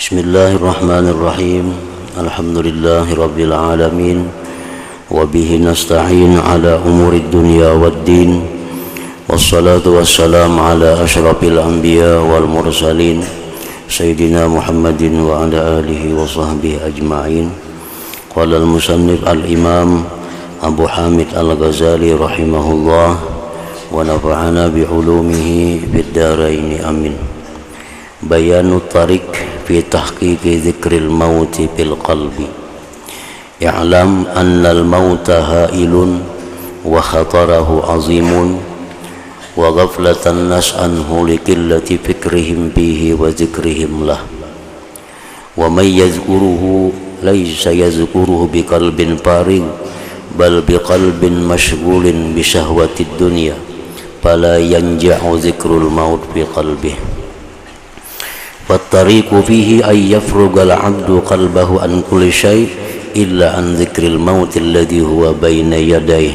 Bismillahirrahmanirrahim. Alhamdulillahirabbil alamin. Wa bihi nasta'in ala umurid dunya waddin. Wassalatu wassalamu ala asyrafil anbiya wal mursalin Sayyidina Muhammadin wa ala alihi wa sahbihi ajma'in. Qala al-musannif al-imam Abu Hamid al-Ghazali rahimahullah wa nafa'ana bi'ulumihi fid dharain amin. Bayanu tariq fi tahqiqi dzikril mauti fil qalbi. I'lam annal mauta hailun wa khatarahu azimun wa ghaflatan nas anhu likillati fikrihim bihi wa zikrihim lah. Wa may yazkuruhu laysa yazkuruhu biqalbin farig bal biqalbin mashghulin bi syahwatid dunya fala yanja'u zikrul maut fi qalbihi. فالطريق فيه أن يفرغ العبد قلبه عن كل شيء إلا عن ذكر الموت الذي هو بين يديه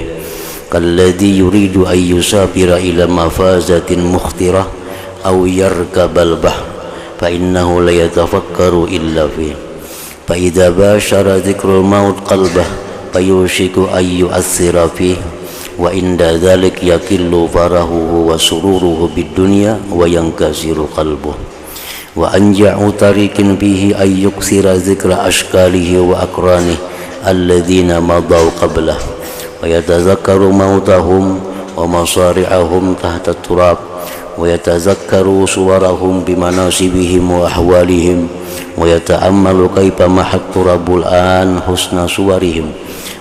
كالذي يريد أن يسافر إلى مفازة مخطرة أو يركب البحر فإنه لا يتفكر إلا فيه فإذا باشر ذكر الموت قلبه فيوشك أن يؤثر فيه وعند ذلك يقل فرحه وسروره بالدنيا وينكسر قلبه. Wa anja'u tariqin bihi ay yuksira zikra ashkalihi wa akranihi alladhina madaw qablah wa yatazakkaru mautahum wa masari'ahum tahta turab wa yatazakkaru suwarahum bimanasibihim wa ahwalihim wa yata'ammalu kaifa mahat turabul an husna suwarihim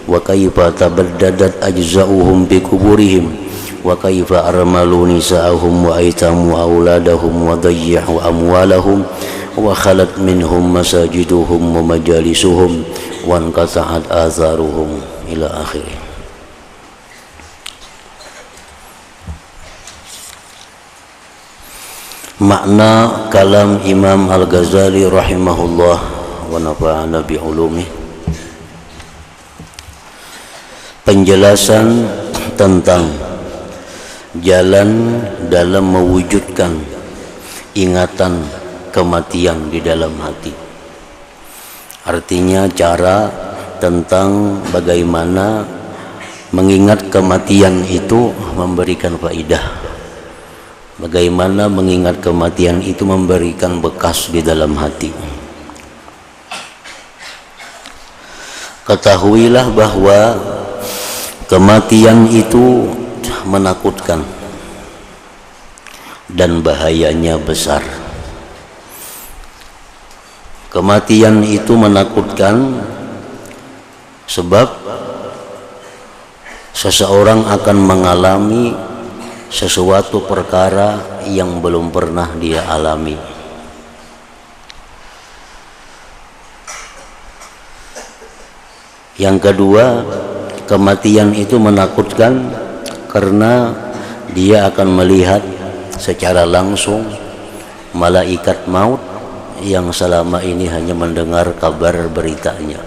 wa kaifa tabaddadat ajza'uhum bi kuburihim wa kaifa armalu nisa'ahum wa aitamu auladahum wa dayya'u amwalahum wa khalat minhum masajiduhum wa majalisuhum wa anqata'at azaruhum ila akhirih. Makna kalam Imam Al-Ghazali rahimahullah wa nafa'ana bi'ulumih. Penjelasan tentang jalan dalam mewujudkan ingatan kematian di dalam hati. Artinya cara tentang bagaimana mengingat kematian itu memberikan faidah. Bagaimana mengingat kematian itu memberikan bekas di dalam hati. Ketahuilah bahwa kematian itu menakutkan dan bahayanya besar. Kematian itu menakutkan sebab seseorang akan mengalami sesuatu perkara yang belum pernah dia alami. Yang kedua, kematian itu menakutkan karena dia akan melihat secara langsung malaikat maut yang selama ini hanya mendengar kabar beritanya.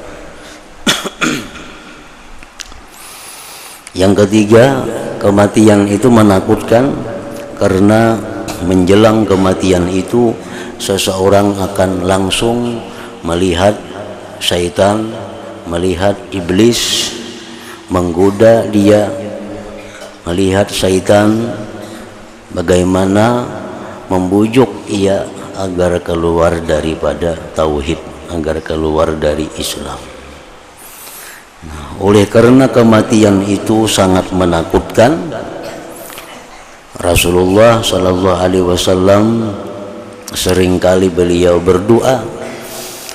Yang ketiga, kematian itu menakutkan karena menjelang kematian itu seseorang akan langsung melihat syaitan, melihat iblis menggoda dia, melihat syaitan bagaimana membujuk ia agar keluar daripada tauhid, agar keluar dari Islam. Oleh karena kematian itu sangat menakutkan, Rasulullah sallallahu alaihi wasallam seringkali beliau berdoa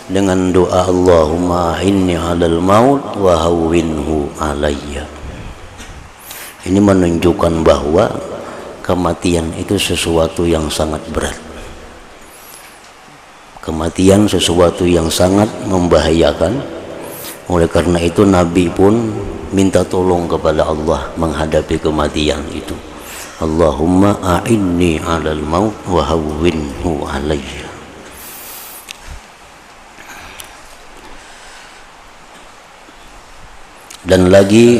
dengan doa Allahumma inni 'alal maut wa hawwinhu 'alayya. Ini menunjukkan bahwa kematian itu sesuatu yang sangat berat. Kematian sesuatu yang sangat membahayakan. Oleh karena itu Nabi pun minta tolong kepada Allah menghadapi kematian itu. Allahumma a'inni 'alal maut wa hawwinhu 'alayya. Dan lagi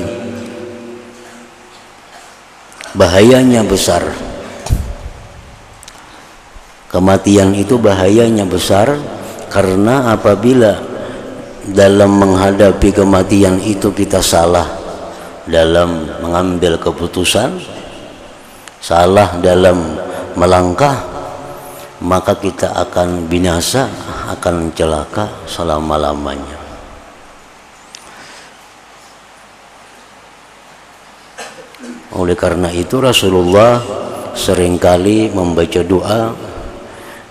bahayanya besar. Kematian itu bahayanya besar Karena apabila dalam menghadapi kematian itu kita salah dalam mengambil keputusan, salah dalam melangkah, maka kita akan binasa, akan celaka selama-lamanya. Oleh karena itu Rasulullah seringkali membaca doa,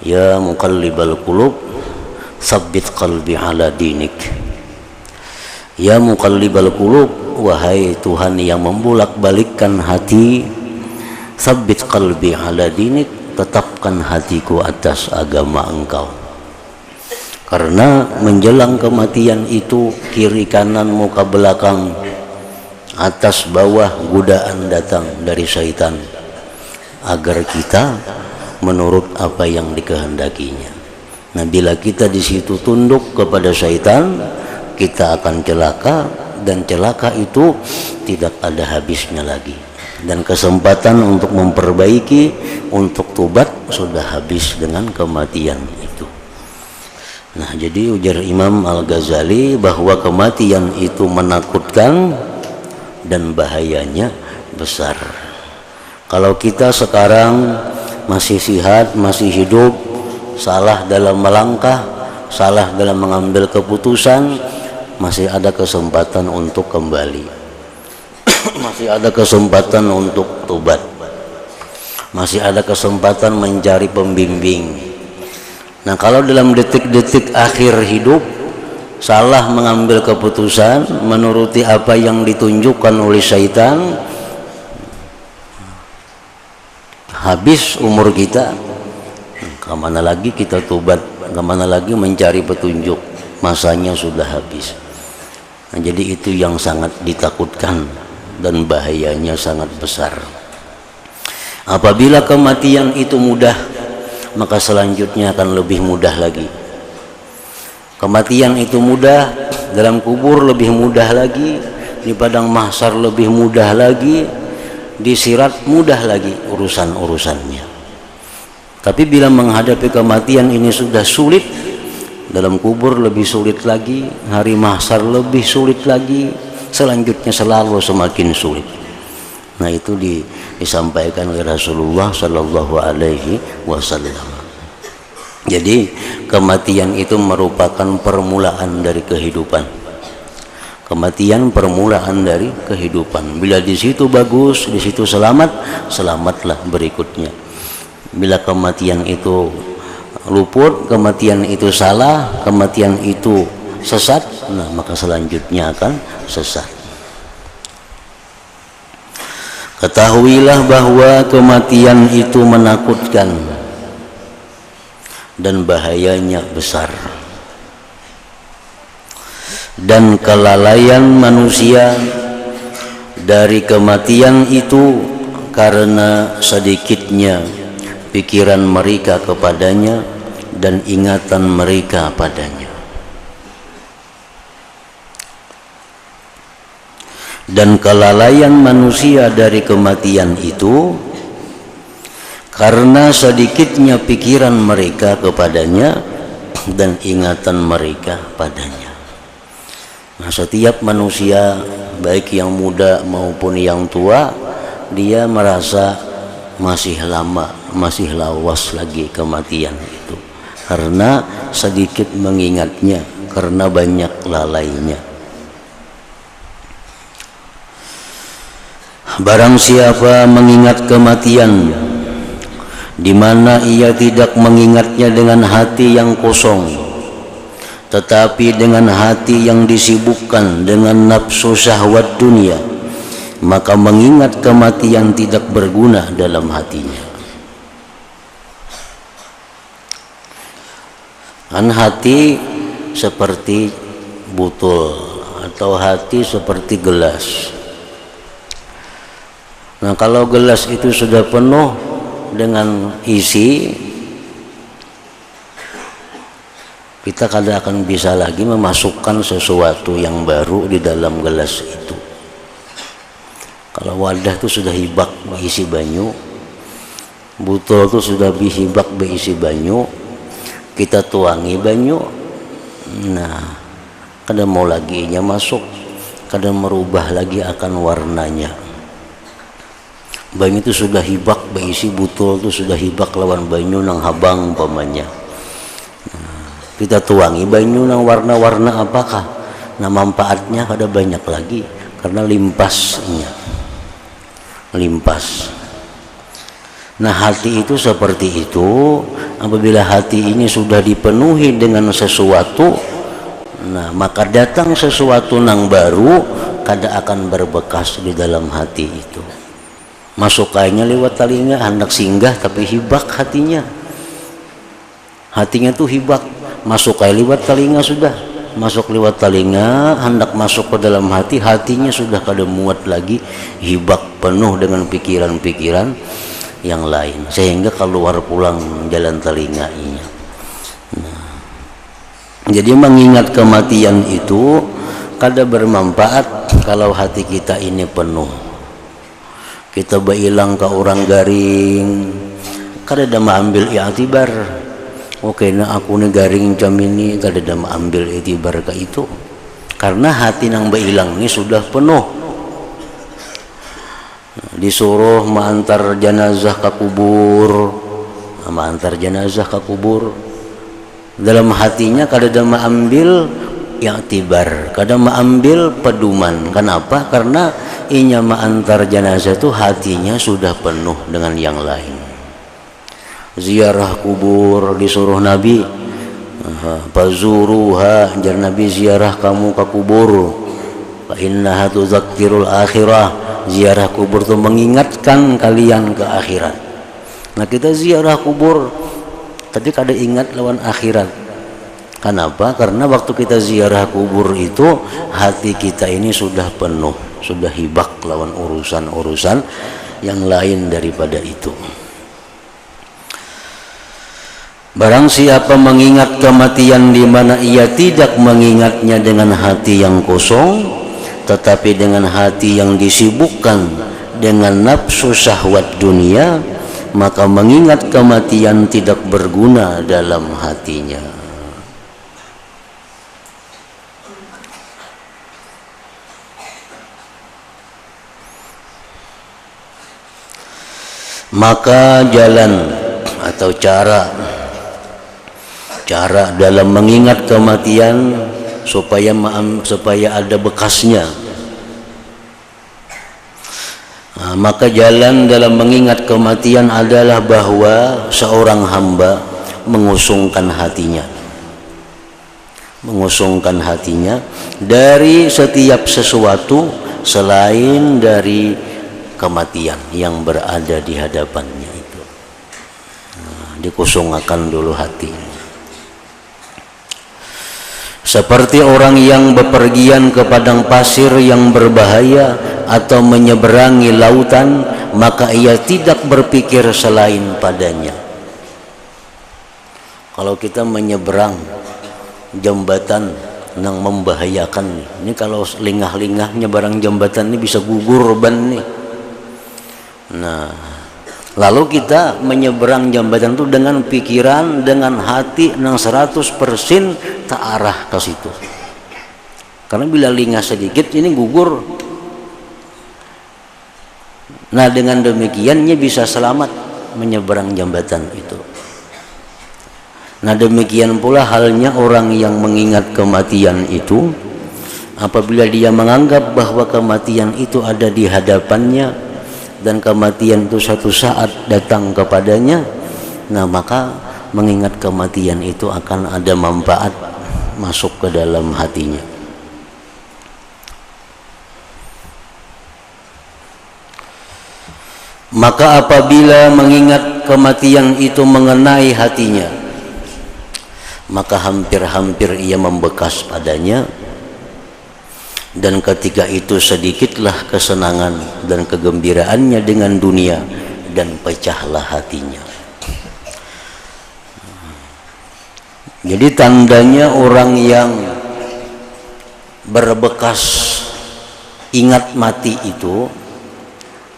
ya muqallibal qulub tsabbit qalbi ala dinik. Ya muqallibal qulub, wahai Tuhan yang membolak-balikkan hati, tsabbit qalbi ala dinik, tetapkan hatiku atas agama Engkau. Karena menjelang kematian itu kiri kanan muka belakang atas bawah godaan datang dari syaitan agar kita menurut apa yang dikehendakinya. Nah, bila kita di situ tunduk kepada syaitan, kita akan celaka, dan celaka itu tidak ada habisnya lagi. Dan kesempatan untuk memperbaiki, untuk tobat sudah habis dengan kematian itu. Nah, jadi ujar Imam Al-Ghazali bahwa kematian itu menakutkan dan bahayanya besar. Kalau kita sekarang masih sehat, masih hidup, salah dalam melangkah, salah dalam mengambil keputusan, masih ada kesempatan untuk kembali. Masih ada kesempatan untuk tobat. Masih ada kesempatan mencari pembimbing. Nah, kalau dalam detik-detik akhir hidup salah mengambil keputusan, menuruti apa yang ditunjukkan oleh syaitan, habis umur kita. Kemana lagi kita tobat, kemana lagi mencari petunjuk, masanya sudah habis. Nah, jadi itu yang sangat ditakutkan dan bahayanya sangat besar. Apabila kematian itu mudah, maka selanjutnya akan lebih mudah lagi. Kematian itu mudah, dalam kubur lebih mudah lagi, di padang mahsyar lebih mudah lagi, di sirat mudah lagi urusan-urusannya. Tapi bila menghadapi kematian ini sudah sulit, dalam kubur lebih sulit lagi, hari mahsyar lebih sulit lagi, selanjutnya selalu semakin sulit. Nah, itu disampaikan oleh Rasulullah Shallallahu Alaihi Wasallam. Jadi kematian itu merupakan permulaan dari kehidupan. Kematian permulaan dari kehidupan. Bila di situ bagus, di situ selamat, selamatlah berikutnya. Bila kematian itu luput, kematian itu salah, kematian itu sesat, nah maka selanjutnya akan sesat. Ketahuilah bahwa kematian itu menakutkan dan bahayanya besar. Dan kelalaian manusia dari kematian itu karena sedikitnya pikiran mereka kepadanya dan ingatan mereka padanya. Dan kelalaian manusia dari kematian itu karena sedikitnya pikiran mereka kepadanya dan ingatan mereka padanya. Nah, setiap manusia baik yang muda maupun yang tua, dia merasa masih lama, masih lawas lagi kematian itu, karena sedikit mengingatnya, karena banyak lalainya. Barang siapa mengingat kematian di mana ia tidak mengingatnya dengan hati yang kosong, tetapi dengan hati yang disibukkan dengan nafsu syahwat dunia, maka mengingat kematian tidak berguna dalam hatinya. Kan hati seperti botol atau hati seperti gelas. Nah, kalau gelas itu sudah penuh dengan isi, kita kadang akan bisa lagi memasukkan sesuatu yang baru di dalam gelas itu. Kalau wadah itu sudah hibak berisi banyu, botol itu sudah hibak berisi banyu, kita tuangi banyu, nah kadang mau lagi nya masuk, kadang merubah lagi akan warnanya. Banyu itu sudah hibak, berisi butul itu sudah hibak lawan banyu nang habang pamannya. Nah, kita tuangi banyu nang warna-warna apakah? Nah manfaatnya ada banyak lagi karena limpasnya, limpas. Nah hati itu seperti itu. Apabila hati ini sudah dipenuhi dengan sesuatu, nah maka datang sesuatu nang baru kada akan berbekas di dalam hati itu. Masukainya lewat telinga, hendak singgah tapi hibak hatinya. Hatinya tuh hibak, masukai lewat telinga sudah, masuk lewat telinga, hendak masuk ke dalam hati, hatinya sudah kada muat lagi, hibak penuh dengan pikiran-pikiran yang lain, sehingga keluar pulang jalan telinganya. Nah, jadi mengingat kematian itu kada bermanfaat kalau hati kita ini penuh. Kita bailang ke orang garing, kada ada mengambil i'tibar. Oke, nah aku nih garing jam ini, kada ada mengambil i'tibar ke itu, karena hati nang bailang ini sudah penuh. Disuruh mengantar jenazah ke kubur, mengantar jenazah ke kubur, dalam hatinya kada ada mengambil i'tibar, kada mengambil pedoman. Kenapa? Karena inya mengantar jenazah itu hatinya sudah penuh dengan yang lain. Ziarah kubur disuruh Nabi, fazuruha, jar Nabi, ziarah kamu ke kubur, fa innaha tuzakkirul akhirah. Ziarah kubur itu mengingatkan kalian ke akhirat. Nah kita ziarah kubur tapi kada ingat lawan akhirat. Kenapa? Karena waktu kita ziarah kubur itu hati kita ini sudah penuh, sudah hibak lawan urusan-urusan yang lain daripada itu. Barang siapa mengingat kematian di mana ia tidak mengingatnya dengan hati yang kosong, tetapi dengan hati yang disibukkan dengan nafsu syahwat dunia, maka mengingat kematian tidak berguna dalam hatinya. Maka jalan atau cara dalam mengingat kematian supaya ada bekasnya. Nah, maka jalan dalam mengingat kematian adalah bahwa seorang hamba mengusungkan hatinya dari setiap sesuatu selain dari kematian yang berada di hadapannya itu. Nah, dikusungkan dulu hati. Seperti orang yang bepergian ke padang pasir yang berbahaya atau menyeberangi lautan, maka ia tidak berpikir selain padanya. Kalau kita menyeberang jembatan yang membahayakan, ini kalau lingah-lingah nyeberang jembatan ini bisa gugur ban nih. Nah, lalu kita menyeberang jembatan itu dengan pikiran, dengan hati yang 100% terarah ke situ. Karena bila lingah sedikit ini gugur. Nah, dengan demikiannya bisa selamat menyeberang jembatan itu. Nah, demikian pula halnya orang yang mengingat kematian itu, apabila dia menganggap bahwa kematian itu ada di hadapannya dan kematian itu suatu saat datang kepadanya, nah maka mengingat kematian itu akan ada manfaat masuk ke dalam hatinya. Maka apabila mengingat kematian itu mengenai hatinya, maka hampir-hampir ia membekas padanya, dan ketika itu sedikitlah kesenangan dan kegembiraannya dengan dunia, dan pecahlah hatinya. Jadi tandanya orang yang berbekas ingat mati itu,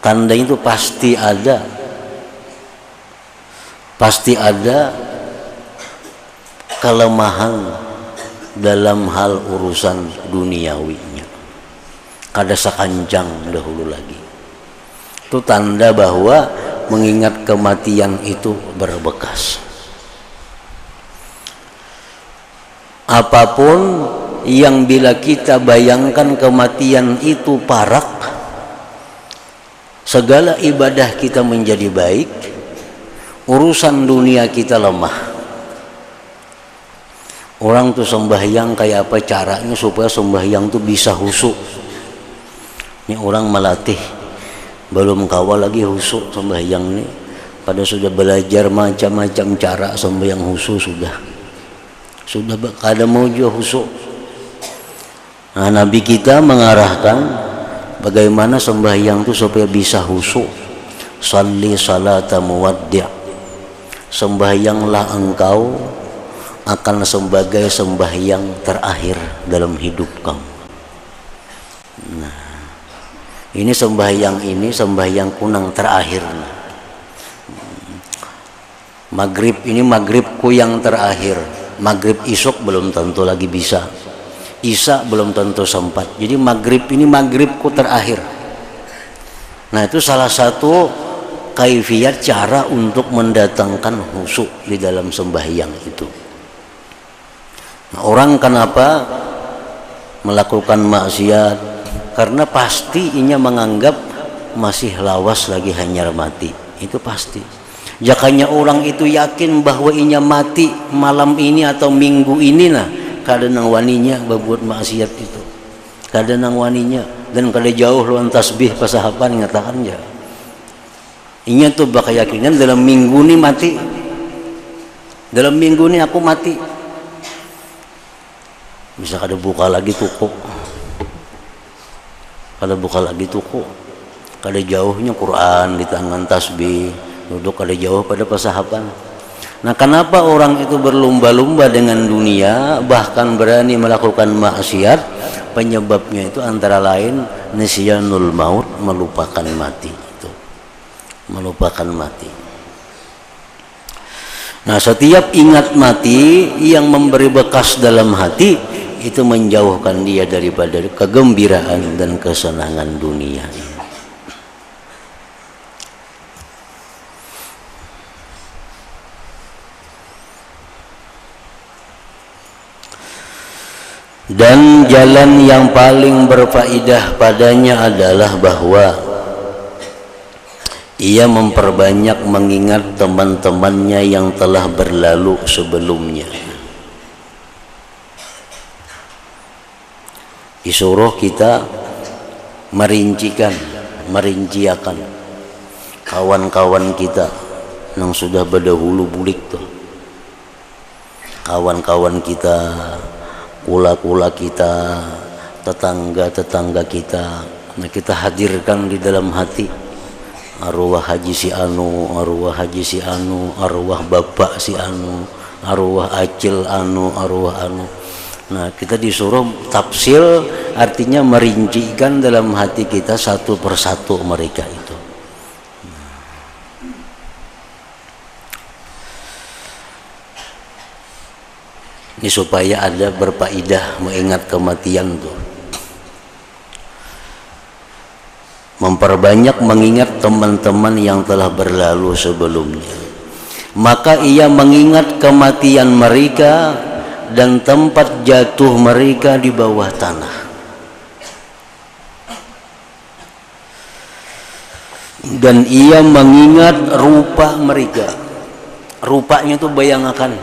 tandanya itu pasti ada kelemahan dalam hal urusan duniawinya. Kada sakancang dahulu lagi. Itu tanda bahwa mengingat kematian itu berbekas. Apapun yang bila kita bayangkan kematian itu parak, segala ibadah kita menjadi baik, urusan dunia kita lemah. Orang tuh sembahyang kayak apa caranya supaya sembahyang tuh bisa khusyuk. Ini orang melatih, belum kawal lagi khusyuk sembahyang nih. Pada sudah belajar macam-macam cara sembahyang khusyuk sudah kada mau juga khusyuk. Nah, Nabi kita mengarahkan bagaimana sembahyang itu supaya bisa khusyuk. Salli salata muwaddi'. Sembahyanglah engkau akan sebagai sembahyang terakhir dalam hidup kamu. Nah, ini sembahyang kunang terakhir. Maghrib ini maghribku yang terakhir. Maghrib isuk belum tentu lagi bisa. Isya belum tentu sempat. Jadi maghrib ini maghribku terakhir. Nah, itu salah satu kaifiat cara untuk mendatangkan khusyuk di dalam sembahyang itu. Nah, orang kenapa melakukan maksiat? Karena pasti inya menganggap masih lawas lagi hanyar mati. Itu pasti. Jakanya orang itu yakin bahwa inya mati malam ini atau minggu ini nah, kada nang waninya berbuat maksiat itu. Kada nang waninya dan kada jauh lawan tasbih pasahapan ngatakan ya. Inya tuh bakayakinan dalam minggu ini mati. Dalam minggu ini aku mati. Bisa kada buka lagi toko, kada buka lagi toko, kada jauhnya Quran di tangan, tasbih duduk kada jauh pada pasahapan. Nah, kenapa orang itu berlumba-lumba dengan dunia bahkan berani melakukan maksiat? Penyebabnya itu antara lain nisyanul maut, melupakan mati. Itu melupakan mati. Nah, setiap ingat mati yang memberi bekas dalam hati itu menjauhkan dia daripada kegembiraan dan kesenangan dunia. Dan jalan yang paling berfaedah padanya adalah bahwa ia memperbanyak mengingat teman-temannya yang telah berlalu sebelumnya. Disuruh kita merinciakan kawan-kawan kita yang sudah berdahulu bulik tuh, kawan-kawan kita, kula-kula kita, tetangga-tetangga kita. Nah, kita hadirkan di dalam hati arwah haji si anu, arwah haji si anu, arwah bapak si anu, arwah acil anu, arwah anu. Nah, kita disuruh tafsil, artinya merincikan dalam hati kita satu persatu mereka itu. Ini supaya ada berfaedah mengingat kematian tuh. Memperbanyak mengingat teman-teman yang telah berlalu sebelumnya. Maka ia mengingat kematian mereka dan tempat jatuh mereka di bawah tanah. Dan ia mengingat rupa mereka. Rupanya itu bayangkan,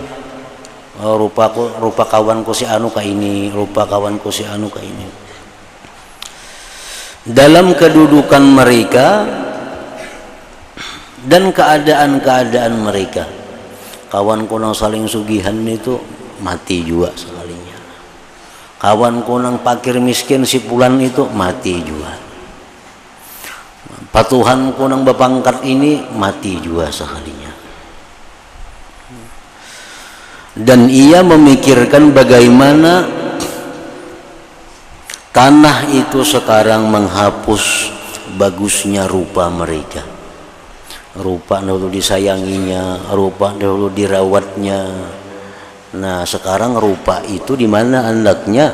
oh, rupa kawanku si anu ka ini, rupa kawanku si anu ka ini. Dalam kedudukan mereka dan keadaan-keadaan mereka. Kawanku nang saling sugihan itu mati juga sekalinya. Kawanku nang pakir miskin si pulan itu mati juga. Patuhanku nang bapangkat ini mati juga sekalinya. Dan ia memikirkan bagaimana tanah itu sekarang menghapus bagusnya rupa mereka. Rupa dahulu disayanginya, rupa dahulu dirawatnya, Nah sekarang rupa itu di mana andaknya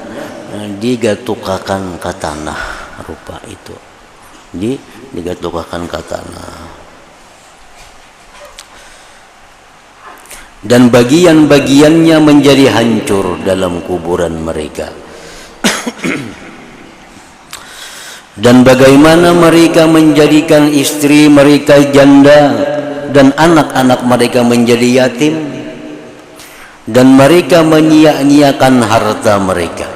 digatukakan ke tanah, rupa itu digatukakan ke tanah. Dan bagian-bagiannya menjadi hancur dalam kuburan mereka. Dan bagaimana mereka menjadikan istri mereka janda dan anak-anak mereka menjadi yatim, dan mereka menyia-nyiakan harta mereka.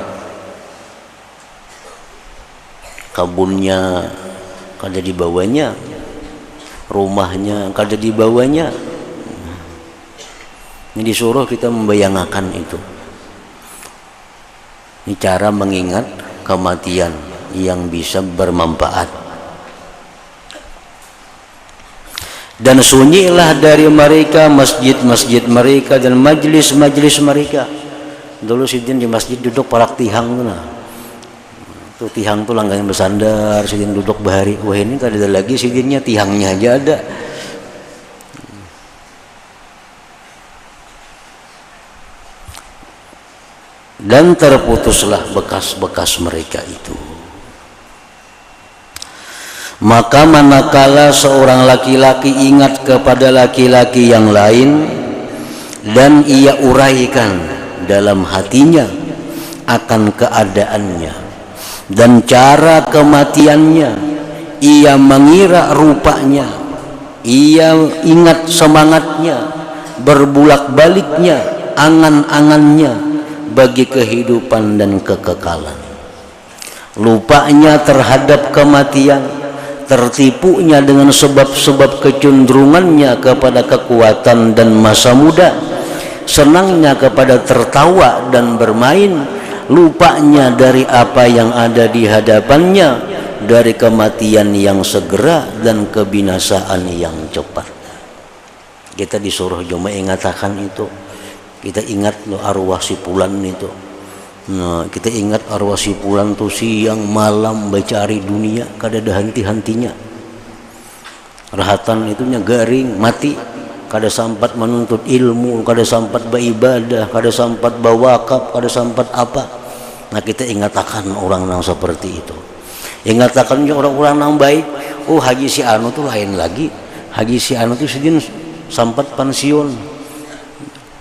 Kabunnya kada dibawanya, rumahnya kada dibawanya. Ini disuruh kita membayangkan itu. Ini cara mengingat kematian yang bisa bermanfaat. Dan sunyilah dari mereka masjid-masjid mereka dan majlis-majlis mereka. Dulu sidin di masjid duduk parak tihang nah. Tuh tihang tuh langganan bersandar, sidin duduk bahari. Wah ini kada ada lagi sidinnya, tihangnya aja ada. Dan terputuslah bekas-bekas mereka itu. Maka manakala seorang laki-laki ingat kepada laki-laki yang lain dan ia uraikan dalam hatinya akan keadaannya dan cara kematiannya, ia mengira rupanya, ia ingat semangatnya, berbulak-baliknya angan-angannya bagi kehidupan dan kekekalan, lupanya terhadap kematian, tertipunya dengan sebab-sebab kecenderungannya kepada kekuatan dan masa muda, senangnya kepada tertawa dan bermain, lupanya dari apa yang ada di hadapannya, dari kematian yang segera dan kebinasaan yang cepat. Kita disuruh cuma ingatakan itu. Kita ingat lo arwah si Pulan itu. Nah, kita ingat arwah si Pulan tuh siang malam mencari dunia, kada ada henti-hentinya. Rahatan itunya garing, mati, kada sempat menuntut ilmu, kada sempat beribadah, kada sempat bawakaf, kada sempat apa. Nah, kita ingatakan orang yang seperti itu. Ingatakan orang-orang yang baik. Oh, Haji si Anu tuh lain lagi. Haji si Anu tuh sedin sempat pensiun.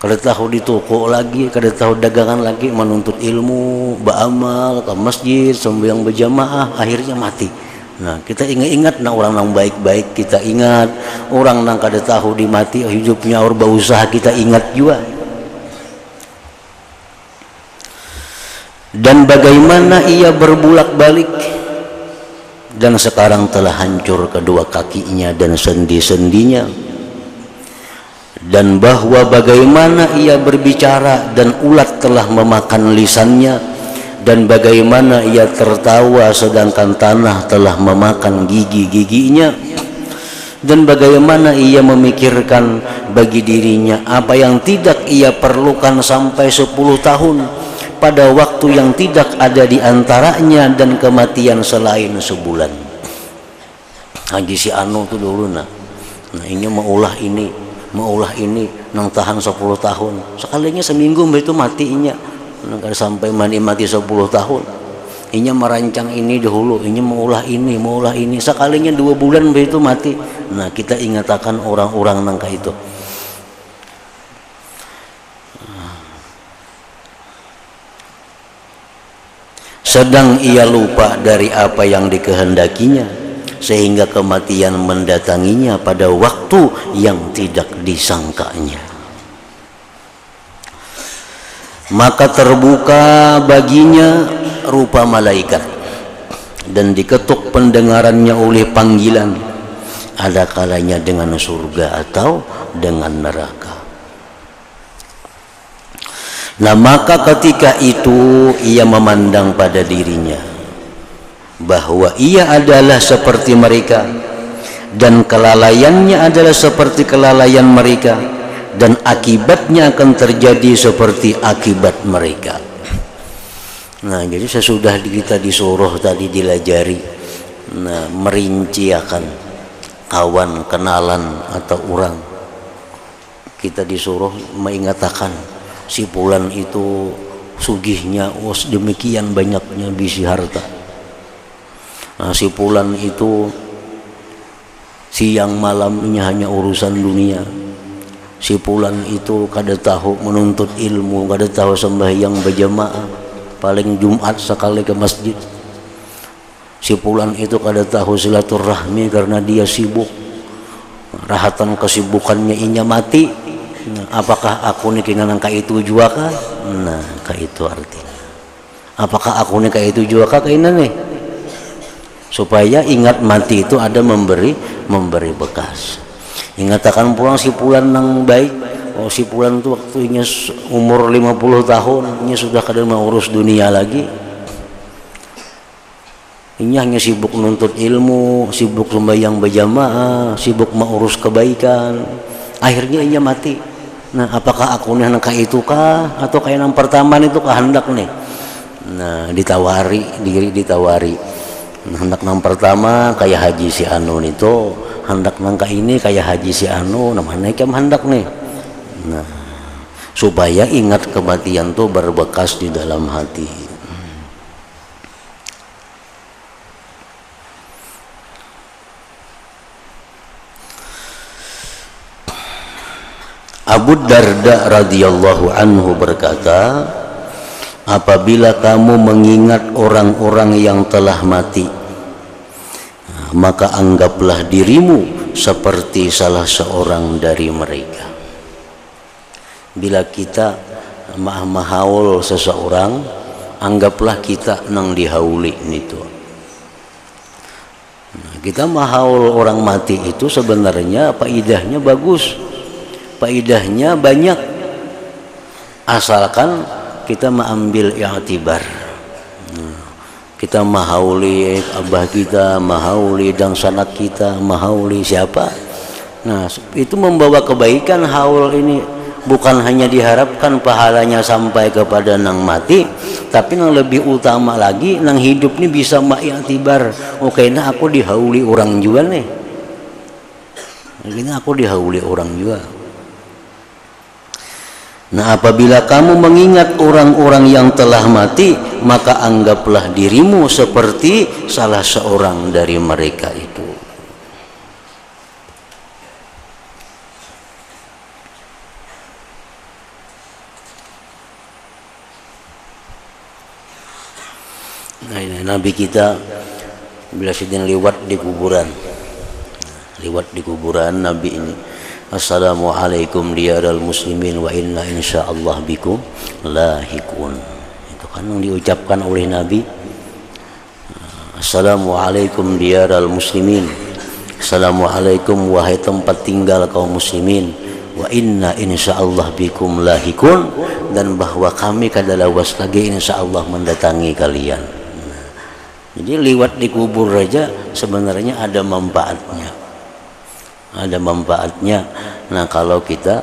Kada tahu di toko lagi, kada tahu dagangan lagi, menuntut ilmu, beramal, ke masjid, sembahyang berjamaah, akhirnya mati. Nah, kita ingat-ingat nah orang yang baik-baik kita ingat, orang yang kada tahu di mati hidupnya orang berusaha kita ingat juga. Dan bagaimana ia berbulak-balik dan sekarang telah hancur kedua kakinya dan sendi-sendinya. Dan bahwa bagaimana ia berbicara dan ulat telah memakan lisannya, dan bagaimana ia tertawa sedangkan tanah telah memakan gigi-giginya, dan bagaimana ia memikirkan bagi dirinya apa yang tidak ia perlukan sampai 10 tahun pada waktu yang tidak ada di antaranya dan kematian selain sebulan. Haji si Anu tuh dulu nah ini maulah ini nang tahan 10 tahun, sekalinya seminggu itu matinya, nang sampai mati 10 tahun. Inya merancang ini dahulu, inya maulah ini, sekalinya 2 bulan itu mati. Nah, kita ingatakan orang-orang nangka itu. Sedang ia lupa dari apa yang dikehendakinya, sehingga kematian mendatanginya pada waktu yang tidak disangkanya. Maka terbuka baginya rupa malaikat dan diketuk pendengarannya oleh panggilan, ada kalanya dengan surga atau dengan neraka. Nah, maka ketika itu ia memandang pada dirinya bahwa ia adalah seperti mereka dan kelalaiannya adalah seperti kelalaian mereka, dan akibatnya akan terjadi seperti akibat mereka. Nah, jadi sesudah kita disuruh tadi dilajari, nah, merinci akan kawan, kenalan atau orang, kita disuruh mengatakan si fulan itu sugihnya, demikian banyaknya bisi harta. Nah, si fulan itu siang malamnya hanya urusan dunia. Si fulan itu kada tahu menuntut ilmu, kada tahu sembahyang berjamaah, paling Jumat sekali ke masjid. Si fulan itu kada tahu silaturahmi karena dia sibuk. Rahatan kesibukannya inya mati. Nah, apakah aku nih kinganang ka itu jua kah? Nah, ka itu artinya. Apakah aku nih ka itu jua kah kaina nih? Supaya ingat mati itu ada memberi bekas. Ingatakan pulang si fulan nang baik. Oh, si fulan itu waktunya umur 50 tahun, ini sudah kada mau urus dunia lagi. Ini hanya sibuk menuntut ilmu, sibuk sembahyang berjamaah, sibuk mengurus kebaikan. Akhirnya ia mati. Nah, apakah aku nih nang itu kah atau kayak yang pertama itu kehendak nih? Nah, ditawari. Nah, hendak nang pertama kayak haji si anu itu, hendak nang ini kayak haji si anu, namanya kem hendak nih. Nah, supaya ingat kematian tuh berbekas di dalam hati. Abu Darda radhiyallahu anhu berkata, apabila kamu mengingat orang-orang yang telah mati, maka anggaplah dirimu seperti salah seorang dari mereka. Bila kita mahaul seseorang, anggaplah kita nang dihauli itu. Nah, kita mahaul orang mati itu sebenarnya faidahnya bagus, faidahnya banyak, asalkan kita mengambil i'tibar. Kita mahauli abah kita, mahauli dang sanak kita, mahauli siapa. Nah, itu membawa kebaikan. Haul ini bukan hanya diharapkan pahalanya sampai kepada nang mati, tapi yang lebih utama lagi nang hidup ini bisa ma'iktibar. Oke, nah aku dihauli orang juga nih. Ini aku dihauli orang juga. Nah, apabila kamu mengingat orang-orang yang telah mati, maka anggaplah dirimu seperti salah seorang dari mereka itu. Nah, ini Nabi kita bila sedang lewat di kuburan, Nabi ini, Assalamualaikum diyaral muslimin wa inna insyaallah bikum lahikun. Itu kan yang diucapkan oleh Nabi. Assalamualaikum diyaral muslimin, assalamualaikum wahai tempat tinggal kaum muslimin, wa inna insyaallah bikum lahikun, dan bahwa kami kadalawas lagi insyaallah mendatangi kalian. Jadi lewat di kubur aja sebenarnya ada manfaatnya. Nah, kalau kita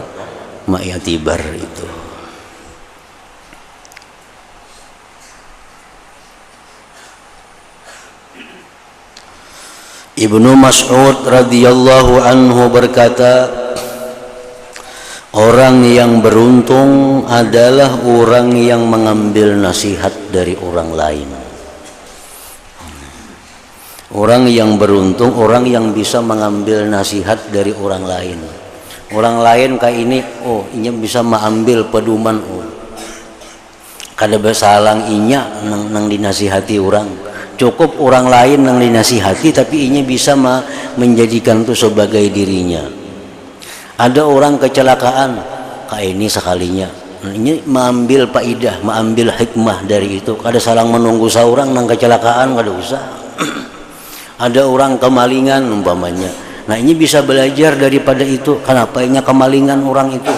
ma'iktibar itu. Ibnu Mas'ud radhiyallahu anhu berkata, orang yang beruntung adalah orang yang mengambil nasihat dari orang lain. Orang yang beruntung, orang yang bisa mengambil nasihat dari orang lain. Orang lain kayak ini, oh inya bisa mengambil pedoman, oh kada bersalang inya nang dinasihati orang. Cukup orang lain nang dinasihati, tapi inya bisa menjadikan itu sebagai dirinya. Ada orang kecelakaan, kayak ini sekalinya, ini mengambil faidah, mengambil hikmah dari itu. Kada salang menunggu seorang nang kecelakaan, kada usah. Ada orang kemalingan umpamanya. Nah, ini bisa belajar daripada itu. Kenapa inya kemalingan orang itu?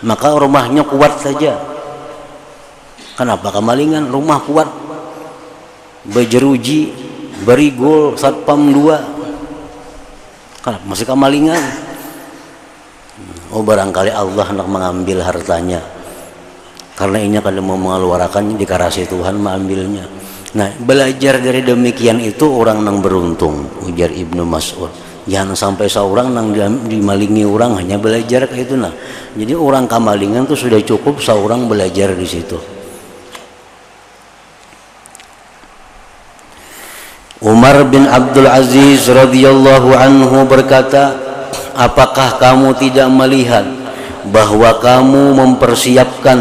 Maka rumahnya kuat saja. Kenapa kemalingan? Rumah kuat. Berjeruji, berigol, satpam 2. Kenapa masih kemalingan? Oh, barangkali Allah hendak mengambil hartanya. Karena inya kada mau mengeluarkannya, dikarasi Tuhan mengambilnya. Nah, belajar dari demikian itu orang yang beruntung, ujar Ibnu Mas'ud. Jangan sampai seorang nang dimalingi orang hanya belajar kayak itu nah. Jadi orang kamalingan tuh sudah cukup seorang belajar di situ. Umar bin Abdul Aziz radhiyallahu anhu berkata, apakah kamu tidak melihat bahwa kamu mempersiapkan,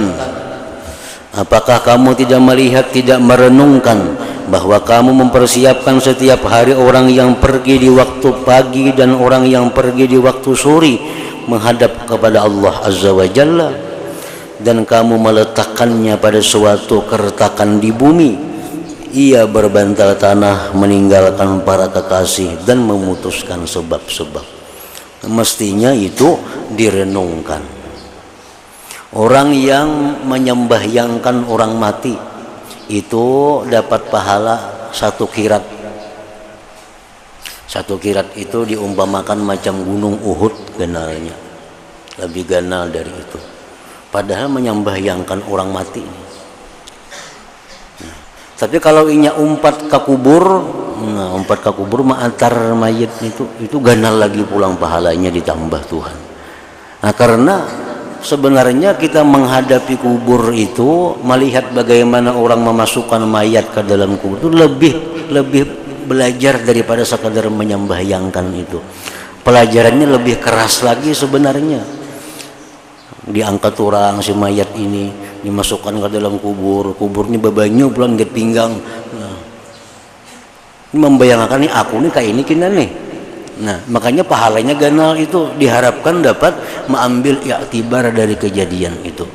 apakah kamu tidak melihat, tidak merenungkan bahwa kamu mempersiapkan setiap hari orang yang pergi di waktu pagi dan orang yang pergi di waktu sore menghadap kepada Allah Azza wa Jalla, dan kamu meletakkannya pada suatu keretakan di bumi. Ia berbantal tanah meninggalkan para kekasih dan memutuskan sebab-sebab. Mestinya itu direnungkan. Orang yang menyembahyangkan orang mati itu dapat pahala 1 kirat. 1 kirat itu diumpamakan macam gunung Uhud ganalnya, lebih ganal dari itu. Padahal menyembahyangkan orang mati. Nah, tapi kalau inya umpat ke kubur, umpat ke kubur antar mayit itu ganal lagi pulang pahalanya ditambah Tuhan. Nah, karena sebenarnya kita menghadapi kubur itu, melihat bagaimana orang memasukkan mayat ke dalam kubur itu lebih belajar daripada sekadar menyembahyangkan itu. Pelajarannya lebih keras lagi sebenarnya. Diangkat orang si mayat ini, dimasukkan ke dalam kubur, kuburnya bebanyu pulang ke pinggang. Nah, ini membayangkan nih aku nih kayak ini kina nih. Nah, makanya pahalanya ganal itu diharapkan dapat mengambil iktibar dari kejadian itu.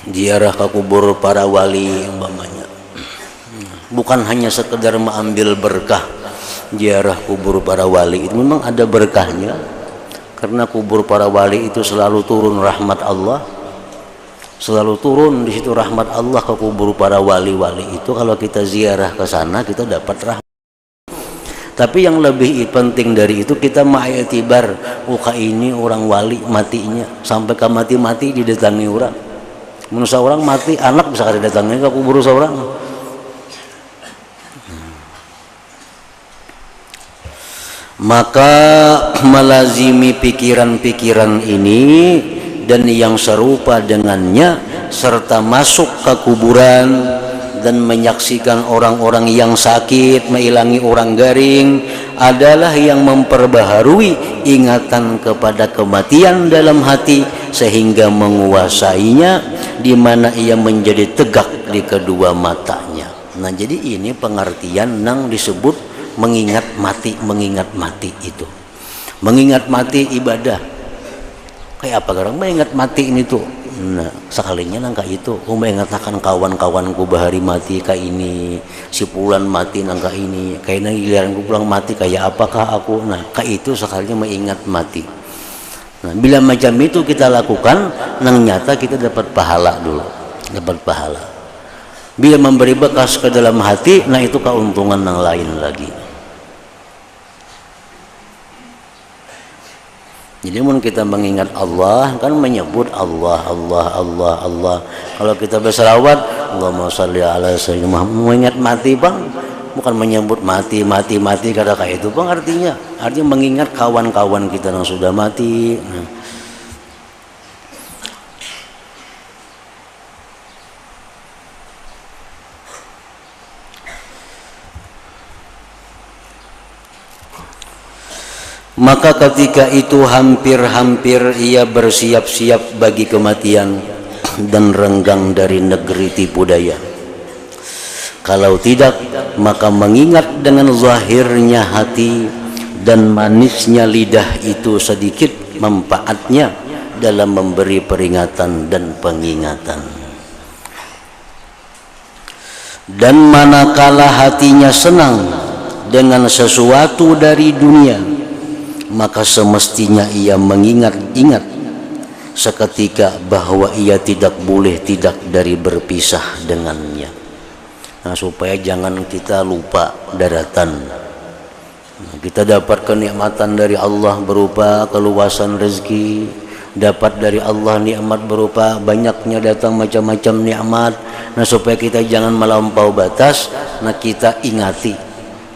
Ziarah ke kubur para wali umpamanya. Bukan hanya sekedar mengambil berkah. Ziarah kubur para wali itu memang ada berkahnya. Karena kubur para wali itu selalu turun rahmat Allah, selalu turun di situ rahmat Allah ke kubur para wali-wali itu. Kalau kita ziarah ke sana kita dapat rahmat. Tapi yang lebih penting dari itu kita ma'iktibar, ini orang wali matinya sampai ke mati-mati didatangi orang. Menurut orang mati anak bisa didatangi ke kubur seorang. Maka melazimi pikiran-pikiran ini dan yang serupa dengannya, serta masuk ke kuburan dan menyaksikan orang-orang yang sakit, mengilangi orang garing, adalah yang memperbaharui ingatan kepada kematian dalam hati sehingga menguasainya, di mana ia menjadi tegak di kedua matanya. Nah, jadi ini pengertian yang disebut mengingat mati itu. Mengingat mati ibadah. Kayak apa orang mengingat mati ini tuh? Nah, sekalinya nangka itu, mengatakan kawan-kawanku bahari mati kayak ini, si pulan mati nangka ini, kayaknya giliranku pulang mati kayak apakah aku? Nah, kayak itu sekalinya mengingat mati. Nah, bila macam itu kita lakukan, nang nyata kita dapat pahala dulu, dapat pahala. Bila memberi bekas ke dalam hati, nah itu keuntungan yang lain lagi. Jadi mun kita mengingat Allah kan menyebut Allah. Kalau kita berselawat, Allahumma sholli ala sayyidina Muhammad, mengingat mati bang, bukan menyebut mati kata kayak itu bang. Artinya mengingat kawan-kawan kita yang sudah mati. Nah, maka ketika itu hampir-hampir ia bersiap-siap bagi kematian dan renggang dari negeri tipu daya. Kalau tidak, maka mengingat dengan zahirnya hati dan manisnya lidah itu sedikit manfaatnya dalam memberi peringatan dan pengingatan. Dan manakala hatinya senang dengan sesuatu dari dunia, maka semestinya ia mengingat-ingat seketika bahwa ia tidak boleh tidak dari berpisah dengannya. Nah, supaya jangan kita lupa daratan. Nah, kita dapat kenikmatan dari Allah berupa keluasan rezeki, dapat dari Allah nikmat berupa banyaknya datang macam-macam nikmat. Nah, supaya kita jangan melampau batas, nah kita ingati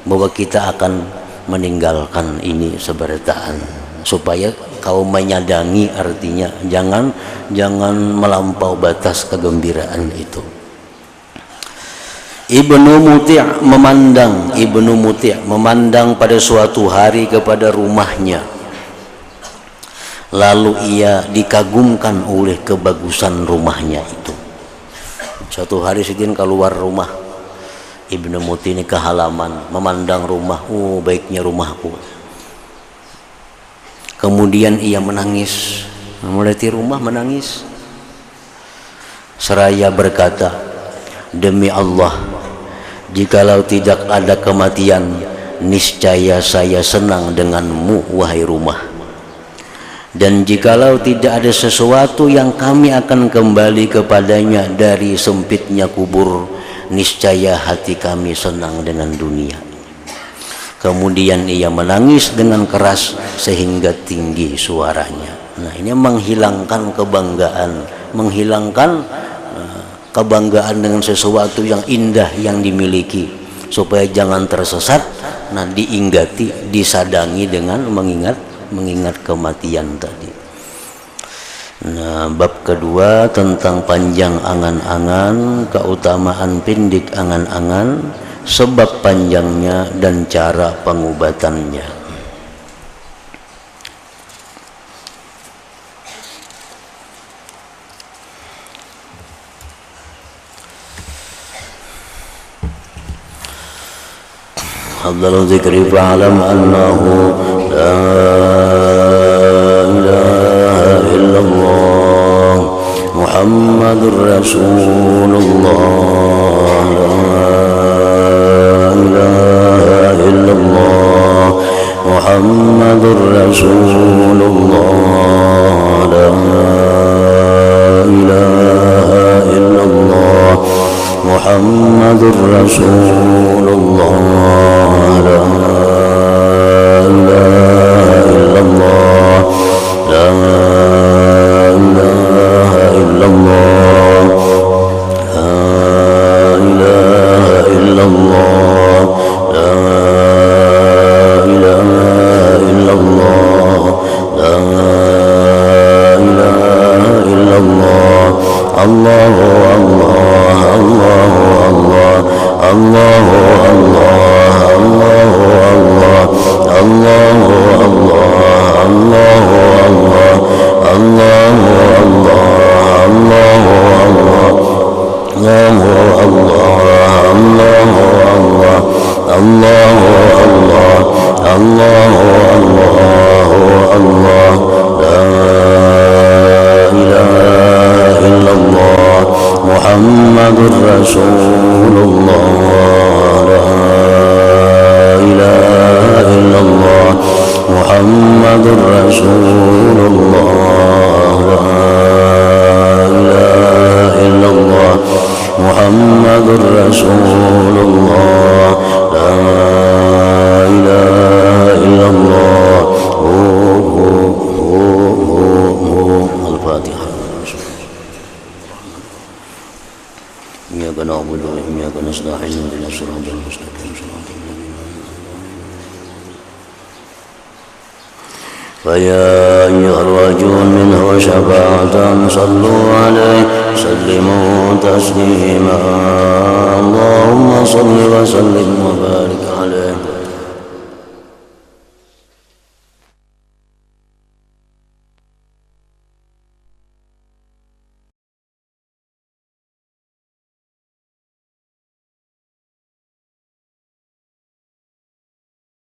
bahwa kita akan meninggalkan ini seberataan, supaya kau menyadangi, artinya jangan melampau batas kegembiraan itu. Ibnu Muti' memandang pada suatu hari kepada rumahnya, lalu ia dikagumkan oleh kebagusan rumahnya itu. Suatu hari Sidin keluar rumah Ibnu Muti' ini ke halaman, memandang rumah, baiknya rumahku. Kemudian ia menangis, melihat rumah menangis, seraya berkata, demi Allah, jikalau tidak ada kematian, niscaya saya senang denganmu wahai rumah. Dan jikalau tidak ada sesuatu yang kami akan kembali kepadanya dari sempitnya kubur, niscaya hati kami senang dengan dunia. Kemudian ia menangis dengan keras sehingga tinggi suaranya. Nah, ini menghilangkan kebanggaan dengan sesuatu yang indah yang dimiliki, supaya jangan tersesat. Nah, diingati, disadangi dengan mengingat kematian tadi. Nah, bab kedua tentang panjang angan-angan, keutamaan pindik angan-angan, sebab panjangnya dan cara pengobatannya. Afdhalu dzikri fa'lam annahu la ilaha illallah Muhammadur Rasulullah, Muhammadur Rasulullah, la ilaha illallah Muhammadur Rasulullah, la ilaha illallah, la ilaha illallah, la ilaha illallah, la ilaha illallah, la ilaha illallah. Allahu Allah, Allahu Allah, Allahu Allah, Allahu Allah, Allahu Allah, Allahu Allah, Allahu Allah, Allahu Allah, Allahu Allah, Allahu Allah, Allahu Allah, Allahu Allah, la ilaha illallah Muhammadur Rasulullah, la ilaha illallah Muhammadur Rasulullah, la ilaha illallah Muhammadur Rasulullah, la ilaha illallah. Al-Fatihah. Iyyaka na'budu wa iyyaka nasta'in, ihdinas siratal mustaqim, siratal ladzina فيا أيها الرجل منه شفاعة صلوا عليه سلموا تسليما اللهم صل وسلم وبارك